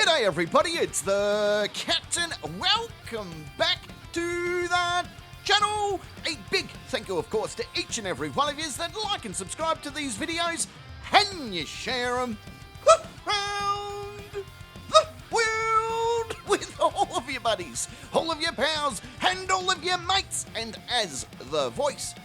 G'day everybody, it's the Captain. Welcome back to the channel. A big thank you of course to each and every one of you that like and subscribe to these videos and you share them around the world with all of your buddies, all of your pals and all of your mates. And as the voice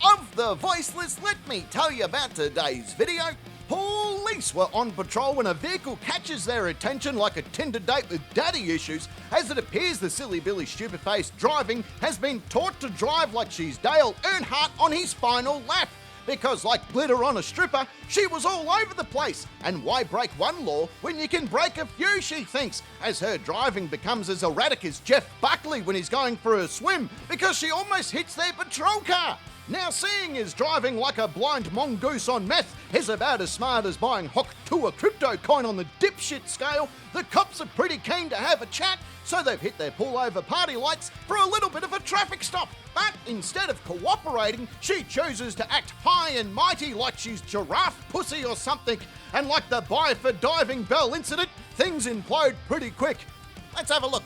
of the voiceless, let me tell you about today's video. Police were on patrol when a vehicle catches their attention like a Tinder date with daddy issues, as it appears the silly Billy stupid-faced driving has been taught to drive like she's Dale Earnhardt on his final lap. Because like glitter on a stripper, she was all over the place. And why break one law when you can break a few, she thinks, as her driving becomes as erratic as Jeff Buckley when he's going for a swim because she almost hits their patrol car. Now, seeing as driving like a blind mongoose on meth is about as smart as buying hock to a crypto coin on the dipshit scale, the cops are pretty keen to have a chat, so they've hit their pull-over party lights for a little bit of a traffic stop. But instead of cooperating, she chooses to act high and mighty like she's giraffe pussy or something. And like the buy for diving bell incident, things implode pretty quick. Let's have a look.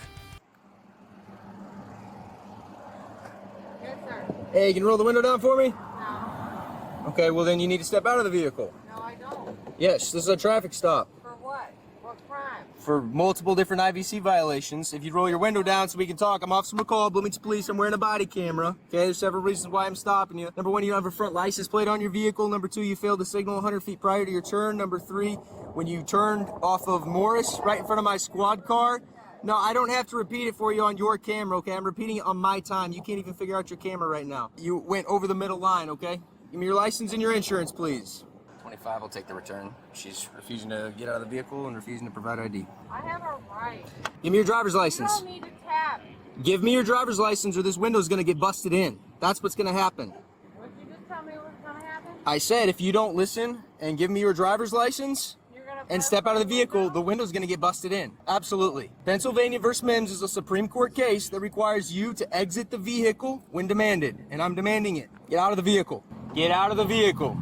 Yes, sir. Hey, you can roll the window down for me? No. Okay, well then you need to step out of the vehicle. No, I don't. Yes, this is a traffic stop. For what? What crime? For multiple different IVC violations. If you roll your window down so we can talk, I'm Officer McCall, Bloomington Police, I'm wearing a body camera. Okay, there's several reasons why I'm stopping you. Number one, you don't have a front license plate on your vehicle. Number two, you failed to signal 100 feet prior to your turn. Number three, when you turned off of Morris right in front of my squad car. No, I don't have to repeat it for you on your camera, okay? I'm repeating it on my time. You can't even figure out your camera right now. You went over the middle line, okay? Give me your license and your insurance, please. 25, I'll take the return. She's refusing to get out of the vehicle and refusing to provide ID. I have a right. Give me your driver's You license. don't need to tap. Give me your driver's license or this window's gonna get busted in. That's what's gonna happen. Would you just tell me what's going to happen? I said if you don't listen and give me your driver's license You're going to and step out of the vehicle, the window's gonna get busted in. Absolutely. Pennsylvania v. Mims is a Supreme Court case that requires you to exit the vehicle when demanded, and I'm demanding it. Get out of the vehicle. Get out of the vehicle.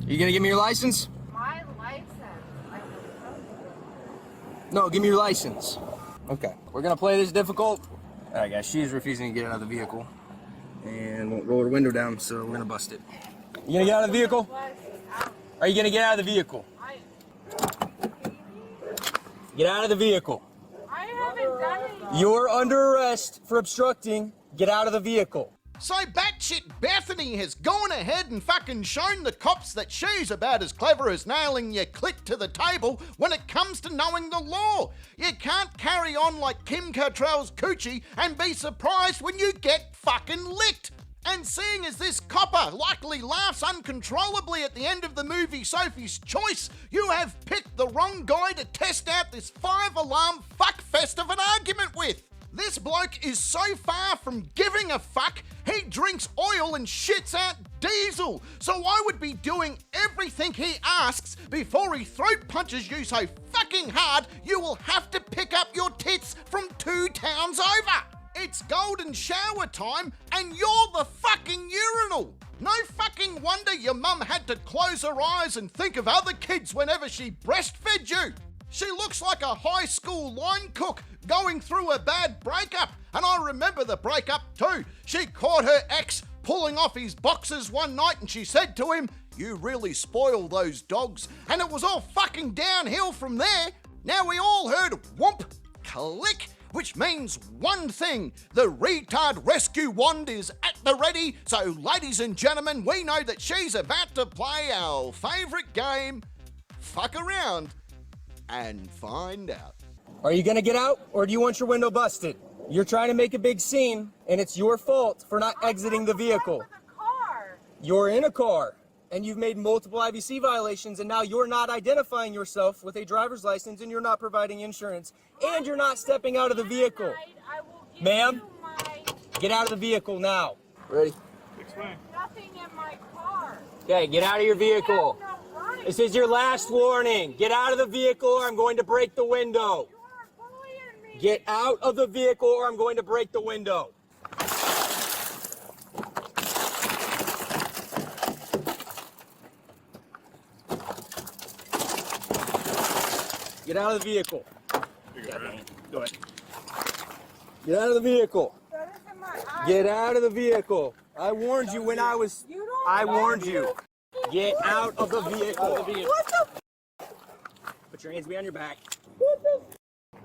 You gonna give me your license? My license. No, give me your license. Okay, we're gonna play this difficult. All right, guys, she's refusing to get out of the vehicle and won't roll her window down, so we're gonna bust it. You gonna get out of the vehicle? Are you gonna get out of the vehicle? Get out of the vehicle. I haven't done anything. You're under arrest for obstructing. Get out of the vehicle. So batshit Bethany has gone ahead and fucking shown the cops that she's about as clever as nailing your clit to the table when it comes to knowing the law. You can't carry on like Kim Cattrall's coochie and be surprised when you get fucking licked. And seeing as this copper likely laughs uncontrollably at the end of the movie Sophie's Choice, you have picked the wrong guy to test out this 5-alarm fuckfest of an argument with. This bloke is so far from giving a fuck, he drinks oil and shits out diesel. So I would be doing everything he asks before he throat punches you so fucking hard you will have to pick up your tits from 2 towns over. It's golden shower time and you're the fucking urinal. No fucking wonder your mum had to close her eyes and think of other kids whenever she breastfed you. She looks like a high school line cook going through a bad breakup. And I remember the breakup too. She caught her ex pulling off his boxers one night and she said to him, "You really spoil those dogs." And it was all fucking downhill from there. Now we all heard whoomp, click, which means one thing: the retard rescue wand is at the ready. So ladies and gentlemen, we know that she's about to play our favourite game, fuck around and find out. Are you gonna get out or do you want your window busted? You're trying to make a big scene and it's your fault for not exiting the vehicle. With a car. You're in a car and you've made multiple IVC violations and now you're not identifying yourself with a driver's license and you're not providing insurance and you're not stepping out of the vehicle. I will give Ma'am? you my... Get out of the vehicle now. Ready? There's nothing in my car. Okay, get out of your vehicle. I have no right. This is your last warning. Get out of the vehicle or I'm going to break the window. You are bullying me. Get out of the vehicle or I'm going to break the window. Get out of the vehicle. Go ahead. Get out of the vehicle. That isn't my eye. Get out of the vehicle. I warned you when I was... You don't I know warned you. you. Get out of the vehicle. What the Put your hands behind your back. What the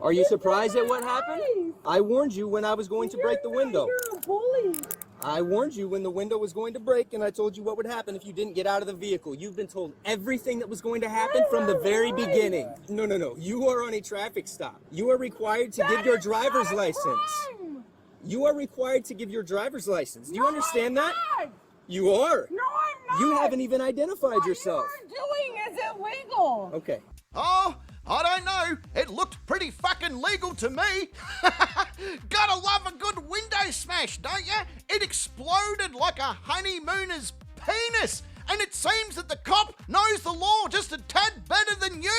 Are you surprised at what my happened? eyes. I warned you when I was going to break the window. You're a bully. I warned you when the window was going to break, and I told you what would happen if you didn't get out of the vehicle. You've been told everything that was going to happen from the very beginning. No. You are on a traffic stop. You are required to give your driver's license. Crime. You are required to give your driver's license. Do you understand I'm that? not. You are. No, I'm not. You haven't even identified What yourself. you are doing is illegal. Okay. Oh, I don't know. It looked pretty fucking legal to me. Gotta love a good window smash, don't ya? It exploded like a honeymooner's penis. And it seems that the cop knows the law just a tad better than you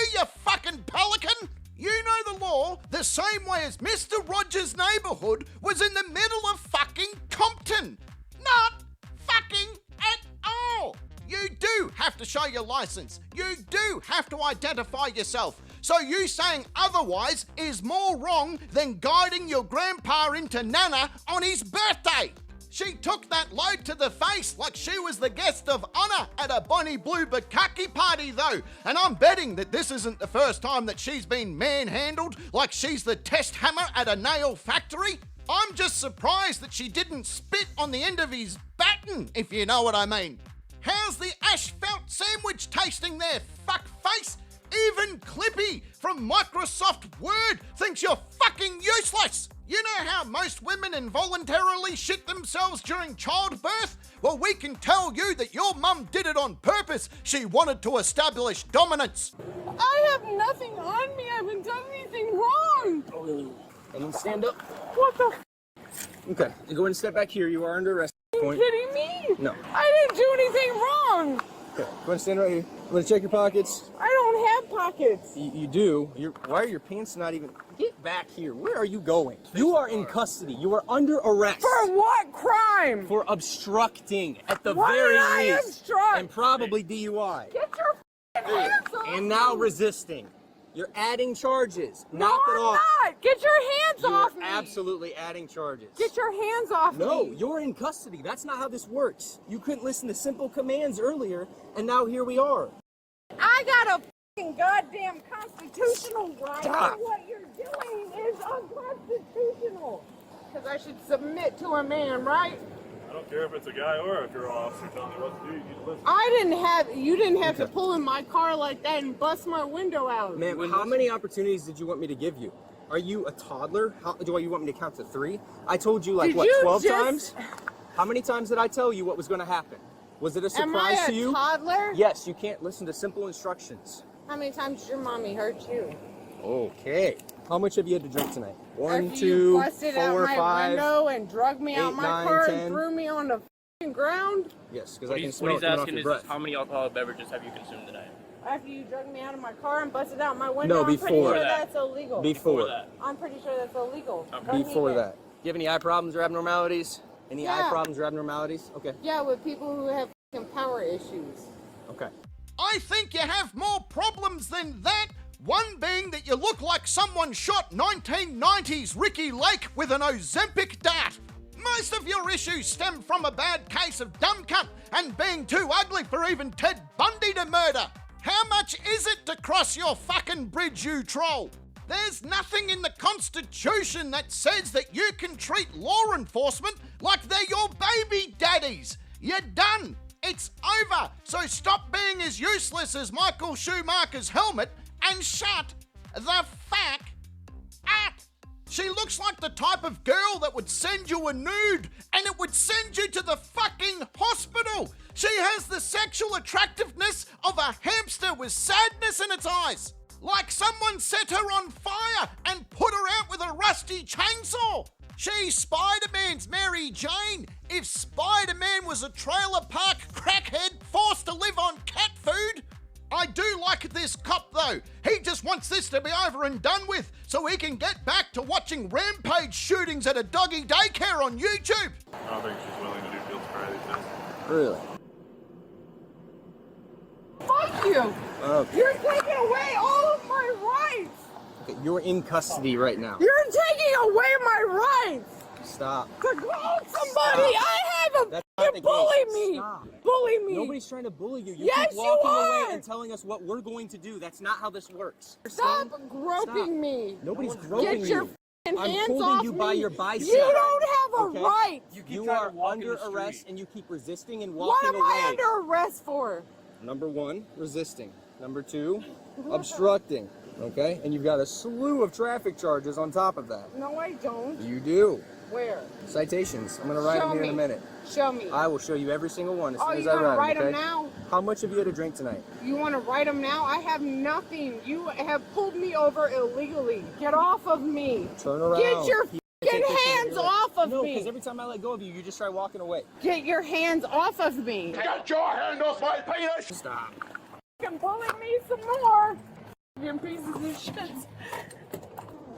fucking pelican. You know the law the same way as Mr. Rogers' neighbourhood was in the middle of fucking Compton. Not fucking at all. You do have to show your license. You do have to identify yourself. So you saying otherwise is more wrong than guiding your grandpa into Nana on his birthday. She took that load to the face like she was the guest of honour at a Bonnie Blue Bukkake party though. And I'm betting that this isn't the first time that she's been manhandled like she's the test hammer at a nail factory. I'm just surprised that she didn't spit on the end of his baton, if you know what I mean. How's the asphalt sandwich tasting there, fuckface? Even Clippy from Microsoft Word thinks you're fucking useless. You know how most women involuntarily shit themselves during childbirth? Well, we can tell you that your mum did it on purpose. She wanted to establish dominance. I have nothing on me. I haven't done anything wrong. And then stand up. What the Okay. You go ahead and step back here. You are under arrest. f***ing kidding me? No. I didn't do anything wrong. Okay. Go ahead and stand right here. I'm going to check your pockets. I don't have pockets. You do. Why are your pants not even... Get back here. Where are you going? You are in custody. You are under arrest. For what crime? For obstructing at the Why very did I least. obstruct? And probably DUI. Get your f***ing hands off And me. now resisting. You're adding charges. No, Knock it I'm off. not. Get your hands You're off me. absolutely adding charges. Get your hands off No, me. you're in custody. That's not how this works. You couldn't listen to simple commands earlier, and now here we are. I got a f***ing goddamn constitutional right. Stop. And what you're doing is unconstitutional. Because I should submit to a man, right? I don't care if it's a guy or a girl officer telling me what to do. You need to listen. You didn't have to pull in my car like that and bust my window out. Ma'am, how many opportunities did you want me to give you? Are you a toddler? Do you want me to count to 3? I told you like, Did what, you 12 just- times? How many times did I tell you what was going to happen? Was it a Am I surprise a to you? toddler? Yes, you can't listen to simple instructions. How many times did your mommy hurt you? Okay. How much have you had to drink tonight? 1, After 2, you busted out 4, my 5. window and drug me out 8, my 9, car 10. and threw me on the f***ing ground? Yes, because What I can he's, smell what it he's coming off asking your is breath. how many alcoholic beverages have you consumed tonight? After you drug me out of my car and busted out my window, No, I'm pretty before sure that. that's illegal. Before that. I'm pretty sure that's illegal. Okay. Don't Before need it. that. Do you have any eye problems or abnormalities? Any eye Yeah. problems or abnormalities? Okay. Yeah, with people who have f***ing power issues. Okay. I think you have more problems than that. One being that you look like someone shot 1990s Ricky Lake with an Ozempic dart. Most of your issues stem from a bad case of dumb cunt and being too ugly for even Ted Bundy to murder. How much is it to cross your fucking bridge, you troll? There's nothing in the Constitution that says that you can treat law enforcement like they're your baby daddies. You're done. It's over. So stop being as useless as Michael Schumacher's helmet and shut the fuck up. She looks like the type of girl that would send you a nude and it would send you to the fucking hospital. She has the sexual attractiveness of a hamster with sadness in its eyes. Like someone set her on fire and put her out with a rusty chainsaw. She's Spider-Man's Mary Jane if Spider-Man was a trailer park crackhead forced to live on cat food. I do like this cop though. He just wants this to be over and done with so he can get back to watching rampage shootings at a doggy daycare on YouTube. I don't think she's willing to do field sobriety tests. Really? Fuck you! Okay. You're taking away all of my rights! Okay, you're in custody right now. You're taking away my rights. Stop. To call somebody. Stop. I have a That's not the bully case. me. Stop. Bully me. Nobody's trying to bully you. You Yes, keep walking you away are. and telling us what we're going to do. That's not how this works. Stop groping me. Nobody's groping Get your you. f***ing I'm hands holding off you me. by your bicep. You don't have a Okay? right. You trying are to walk in under the street. arrest and you keep resisting and What walking am away. I under arrest for? Number 1, resisting. Number 2, obstructing. Okay? And you've got a slew of traffic charges on top of that. No, I don't. You do. Where? Citations. I'm going to write Show them here me. in a minute. Show me. I will show you every single one as soon as you I gonna write write them, them okay? now? How much have you had to drink tonight? You want to write them now? I have nothing. You have pulled me over illegally. Get off of me. Turn around. Get your Keep f***ing taking hands your leg. off of No, me. because every time I let go of you, you just try walking away. Get your hands off of me. Get your hand off my penis! Stop. Fucking bully me some more. Fucking pieces of shit.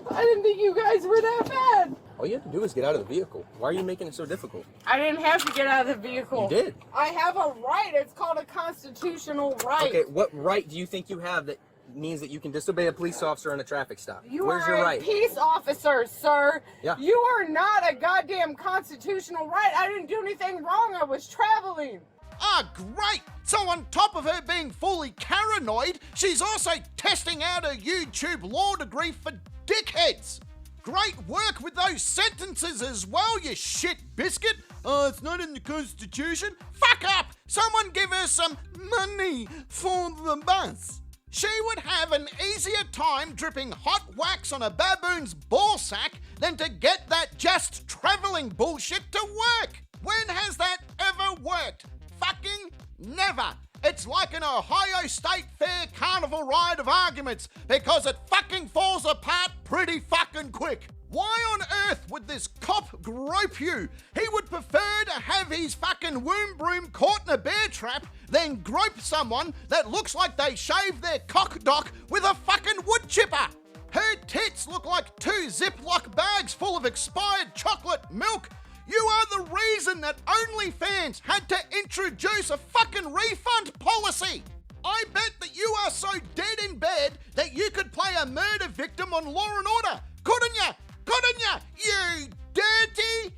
I didn't think you guys were that bad. All you have to do is get out of the vehicle. Why are you making it so difficult? I didn't have to get out of the vehicle. You did. I have a right. It's called a constitutional right. Okay, what right do you think you have that means that you can disobey a police officer on a traffic stop? Where's are your a right? peace officer, sir. Yeah. You are not a goddamn constitutional right. I didn't do anything wrong. I was traveling. Ah, great! So on top of her being fully paranoid, she's also testing out her YouTube law degree for dickheads. Great work with those sentences as well, you shit biscuit. Oh, it's not in the Constitution. Fuck up! Someone give her some money for the bus. She would have an easier time dripping hot wax on a baboon's ball sack than to get that just travelling bullshit to work. When has that ever worked? Fucking never. It's like an Ohio State Fair carnival ride of arguments because it fucking falls apart pretty fucking quick. Why on earth would this cop grope you? He would prefer to have his fucking womb broom caught in a bear trap than grope someone that looks like they shaved their cock dock with a fucking wood chipper. Her tits look like 2 Ziploc bags full of expired chocolate milk. You are the reason that OnlyFans had to introduce a fucking refund policy. I bet that you are so dead in bed that you could play a murder victim on Law and Order. Couldn't ya? Couldn't ya? You dirty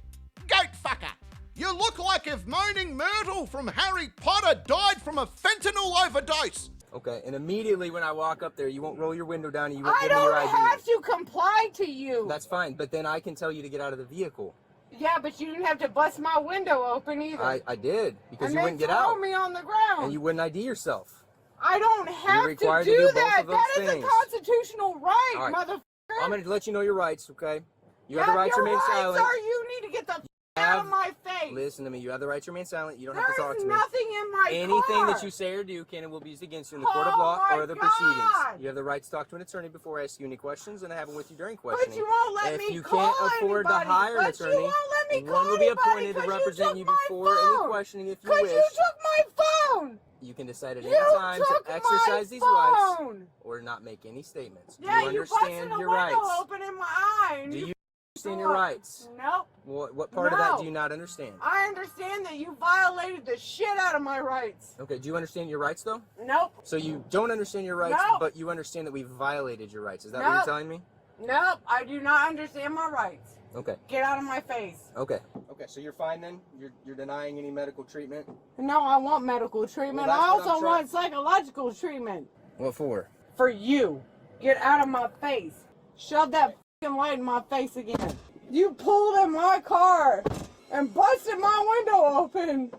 goat fucker. You look like if Moaning Myrtle from Harry Potter died from a fentanyl overdose. Okay, and immediately when I walk up there, you won't roll your window down and you won't I give me your don't ID. have to comply to you. That's fine, but then I can tell you to get out of the vehicle. Yeah, but you didn't have to bust my window open either. I did, because and you then wouldn't get throw out. me on the ground. And you wouldn't ID yourself. I don't have to required to do do both that. of those That is things. a constitutional right, All right. motherfucker. I'm going to let you know your rights, okay? You have the right to your remain rights silent. Are you need to get the out of my face. Listen to me. You have the right to remain silent. You don't have to talk There's to me. nothing in my Anything car. that you say or do can and will be used against you in the court of Oh law my or the God. proceedings. You have the right to talk to an attorney before I ask you any questions, and I have them with you during questioning. But you won't let if me you call can't afford anybody. to hire an But attorney, you won't let me one call will be anybody appointed to 'cause represent you took my before any phone. questioning if you 'Cause wish. you took my phone. You can decide at You any time took to exercise my these rights phone. or not make any statements. Do Yeah, you you busted understand a your window rights? open in my eye. and Do you understand threw your up. rights? Nope. What part of that No. do you not understand? I understand that you violated the shit out of my rights. Okay, do you understand your rights though? Nope. So you don't understand your rights, No. but you understand that we violated your rights. Is that what No. you're telling me? Nope. I do not understand my rights. Okay. Get out of my face. Okay. Okay, so you're fine then? You're denying any medical treatment? No, I want medical treatment. Well, I that's what I'm also trying- want psychological treatment. What for? For you. Get out of my face. Shove that fucking light in my face again. You pulled in my car and busted my window open.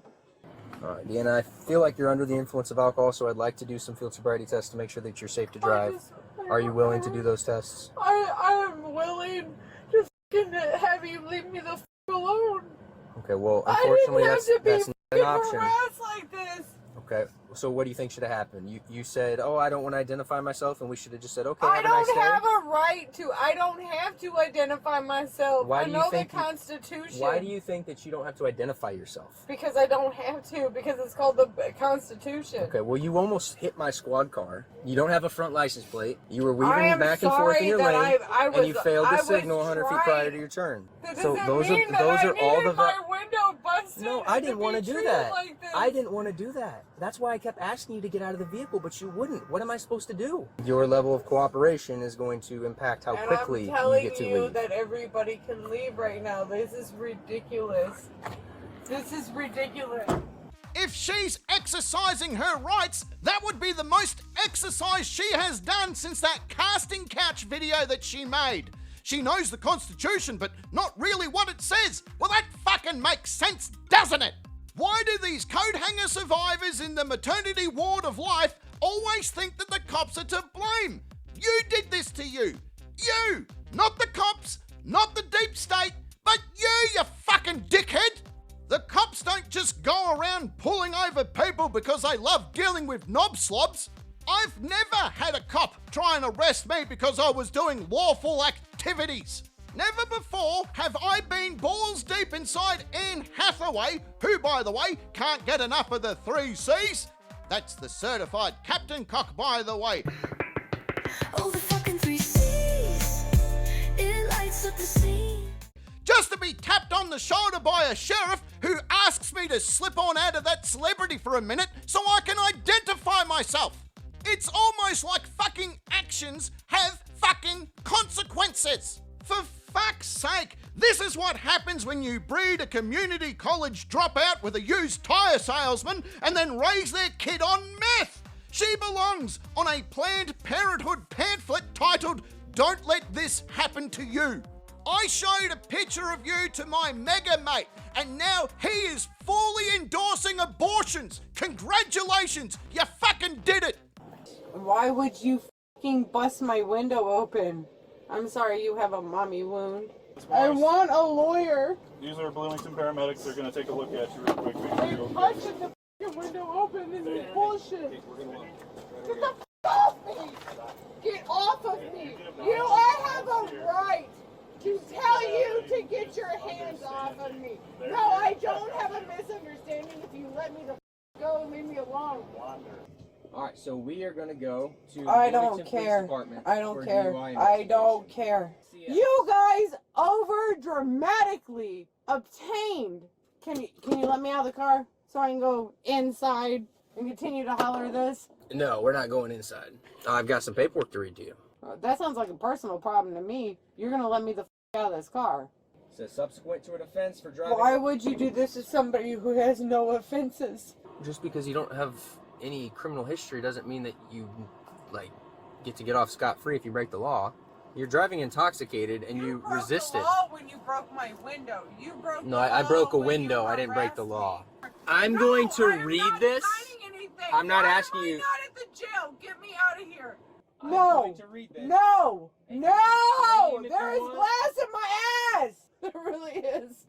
All right, Deanna, I feel like you're under the influence of alcohol, so I'd like to do some field sobriety tests to make sure that you're safe to drive. Are you willing to do those tests? I am willing to fucking have you leave me the fuck alone. Okay, well, I unfortunately, didn't have to be that's not an fucking option. harassed like this. Okay, so what do you think should have happened? You said, oh, I don't want to identify myself, and we should have just said, okay, I have a nice don't day. have a right to. I don't have to identify myself. Why I do you know think the you- Constitution. Why do you think that you don't have to identify yourself? Because I don't have to. Because it's called the Constitution. Okay, well, you almost hit my squad car. You don't have a front license plate. You were I weaving am back and forth in sorry your that lane, I and you failed I to was signal 100 feet prior trying- to your turn. That So doesn't those mean are that I all needed the my window busted No, I didn't want to do that. Like this. I didn't want to do that. That's why I kept asking you to get out of the vehicle, but you wouldn't. What am I supposed to do? Your level of cooperation is going to impact how quickly I'm telling you get to you leave. that everybody can leave right now. This is ridiculous. This is ridiculous. If she's exercising her rights, that would be the most exercise she has done since that casting couch video that she made. She knows the Constitution, but not really what it says. Well, that fucking makes sense, doesn't it? Why do these coat hanger survivors in the maternity ward of life always think that the cops are to blame? You did this to you. You! Not the cops, not the deep state, but you fucking dickhead! The cops don't just go around pulling over people because they love dealing with knob slobs. I've never had a cop try and arrest me because I was doing lawful activities. Never before have I been balls deep inside Anne Hathaway, who, by the way, can't get enough of the 3 C's. That's the certified captain cock, by the way. Oh, the fucking 3 C's. It lights up the scene. Just to be tapped on the shoulder by a sheriff who asks me to slip on out of that celebrity for a minute so I can identify myself. It's almost like fucking actions have fucking consequences. For fuck's sake, this is what happens when you breed a community college dropout with a used tyre salesman and then raise their kid on meth. She belongs on a Planned Parenthood pamphlet titled "Don't Let This Happen to You." I showed a picture of you to my mega mate, and now he is fully endorsing abortions. Congratulations, you fucking did it. Why would you fucking bust my window open? I'm sorry, you have a mommy wound. I want a lawyer. These are Bloomington paramedics. They're going to take a look at you real quick. Make sure They you're okay. busted the fucking window open. This is bullshit. Get the f off me. Get off of me. I have a right to tell you to get your hands off of me. No, I don't have a misunderstanding if you let me the f go and leave me alone. Alright, so we are going to go to the I don't Bloomington Police care. Department I don't for care. DUI I don't investigation. care. See ya. You guys over dramatically obtained. Can you let me out of the car so I can go inside and continue to holler this? No, we're not going inside. I've got some paperwork to read to you. That sounds like a personal problem to me. You're gonna let me the f out of this car. It says subsequent to an offense for driving. Why would you do this to somebody who has no offenses? Just because you don't have any criminal history doesn't mean that you get off scot-free if you break the law. You're driving intoxicated and you broke resisted. the law when you broke my window. You broke No, the I law broke a when window. you I didn't break the harassed law. me. I'm No, going to I am read not this. signing anything. I'm not Why asking am you- I not at the jail. Get me out of here. I'm No. going to read this. No. And No. you can claim if There you is want. glass in my ass. There really is.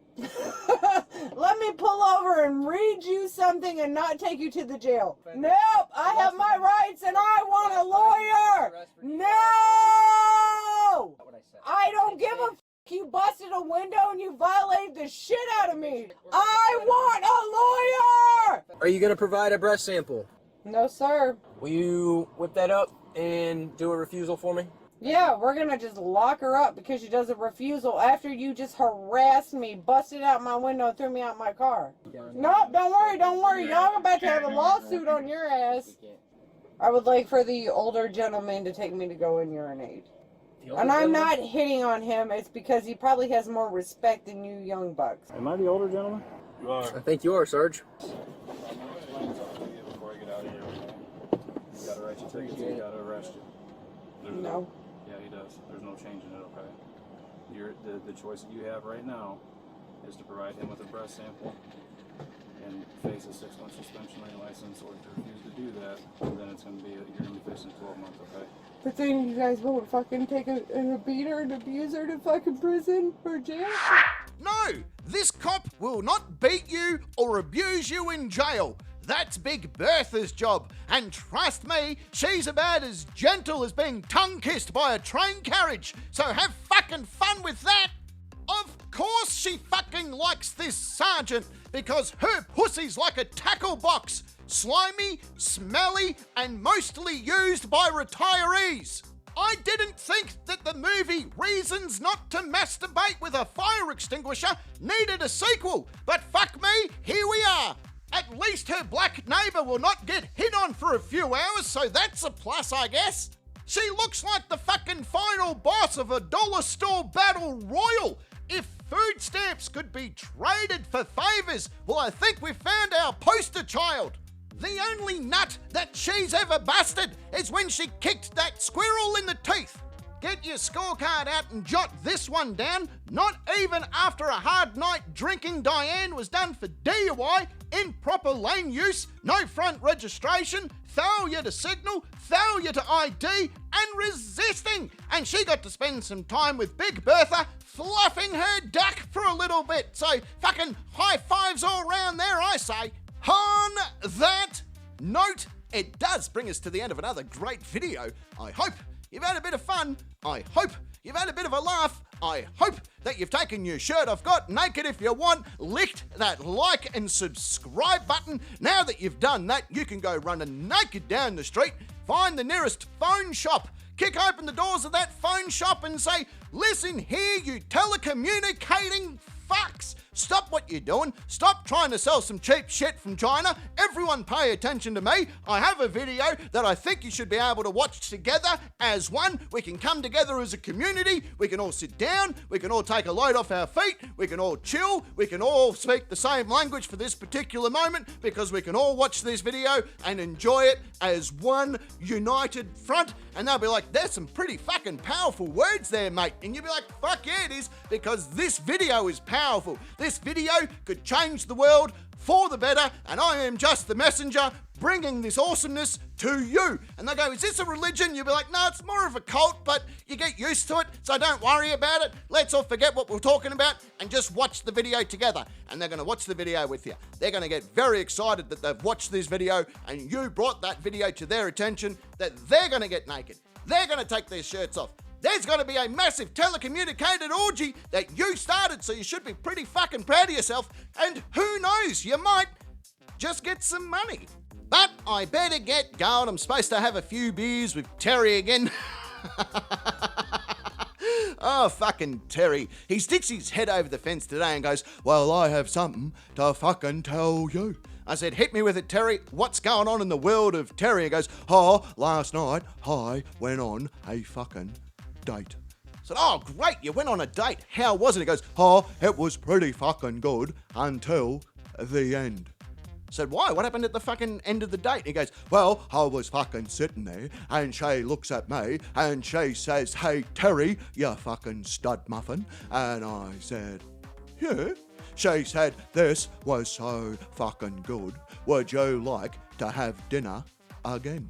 Let me pull over and read you something and not take you to the jail. Nope. I have my rights and I want a lawyer. No. I don't give a f. You busted a window and you violated the shit out of me. I want a lawyer. Are you going to provide a breath sample? No, sir. Will you whip that up and do a refusal for me? Yeah, we're gonna just lock her up because she does a refusal after you just harassed me, busted out my window, and threw me out my car. Nope, don't worry. Y'all about to have a lawsuit on your ass. I would like for the older gentleman to take me to go and urinate. And I'm not hitting on him, it's because he probably has more respect than you young bucks. Am I the older gentleman? You are. I think you are, Sarge. Before I get out of here, he's got to write you tickets. He's got to arrest you. There's No. Yeah, he does. There's no changing it, okay? The choice that you have right now is to provide him with a breath sample and face a 6-month suspension on your license, or if you refuse to do that, then it's going to be, you're going to be facing 12 months, okay? But then you guys won't fucking take a beater and abuse her to fucking prison or jail? No, this cop will not beat you or abuse you in jail. That's Big Bertha's job, and trust me, she's about as gentle as being tongue-kissed by a train carriage, so have fucking fun with that. Of course she fucking likes this sergeant, because her pussy's like a tackle box, slimy, smelly, and mostly used by retirees. I didn't think that the movie Reasons Not to Masturbate with a Fire Extinguisher needed a sequel, but fuck me, here we are. At least her black neighbour will not get hit on for a few hours, so that's a plus, I guess. She looks like the fucking final boss of a dollar store battle royal. If food stamps could be traded for favours, well, I think we found our poster child. The only nut that she's ever busted is when she kicked that squirrel in the teeth. Get your scorecard out and jot this one down. Not even after a hard night drinking, Diane was done for DUI, improper lane use, no front registration, failure to signal, failure to ID, and resisting. And she got to spend some time with Big Bertha fluffing her duck for a little bit. So fucking high fives all round there, I say. On that note, it does bring us to the end of another great video. I hope you've had a bit of fun. I hope you've had a bit of a laugh. I hope that you've taken your shirt off, got naked if you want, licked that like and subscribe button. Now that you've done that, you can go running naked down the street, find the nearest phone shop, kick open the doors of that phone shop and say, listen here, you telecommunicating fucks. Stop what you're doing. Stop trying to sell some cheap shit from China. Everyone pay attention to me. I have a video that I think you should be able to watch together as one. We can come together as a community. We can all sit down. We can all take a load off our feet. We can all chill. We can all speak the same language for this particular moment because we can all watch this video and enjoy it as one united front. And they'll be like, there's some pretty fucking powerful words there, mate. And you'll be like, fuck yeah, it is, because this video is powerful. This video could change the world for the better, and I am just the messenger bringing this awesomeness to you. And they go, is this a religion? You'll be like, no, it's more of a cult, but you get used to it, so don't worry about it. Let's all forget what we're talking about and just watch the video together. And they're going to watch the video with you. They're going to get very excited that they've watched this video and you brought that video to their attention, that they're going to get naked. They're going to take their shirts off. There's going to be a massive telecommunicated orgy that you started, so you should be pretty fucking proud of yourself. And who knows, you might just get some money. But I better get going. I'm supposed to have a few beers with Terry again. Oh, fucking Terry. He sticks his head over the fence today and goes, well, I have something to fucking tell you. I said, hit me with it, Terry. What's going on in the world of Terry? He goes, oh, last night I went on a fucking date. I said, oh, great, you went on a date. How was it? He goes, oh, it was pretty fucking good until the end. I said, why? What happened at the fucking end of the date? He goes, well, I was fucking sitting there and she looks at me and she says, hey, Terry, you fucking stud muffin. And I said, yeah. She said, this was so fucking good. Would you like to have dinner again?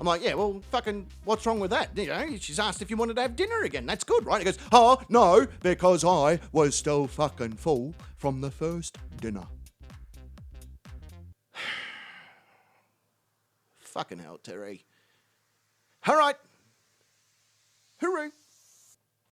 I'm like, yeah, well, fucking, what's wrong with that? You know, she's asked if you wanted to have dinner again. That's good, right? He goes, oh, no, because I was still fucking full from the first dinner. Fucking hell, Terry. All right. Hooroo.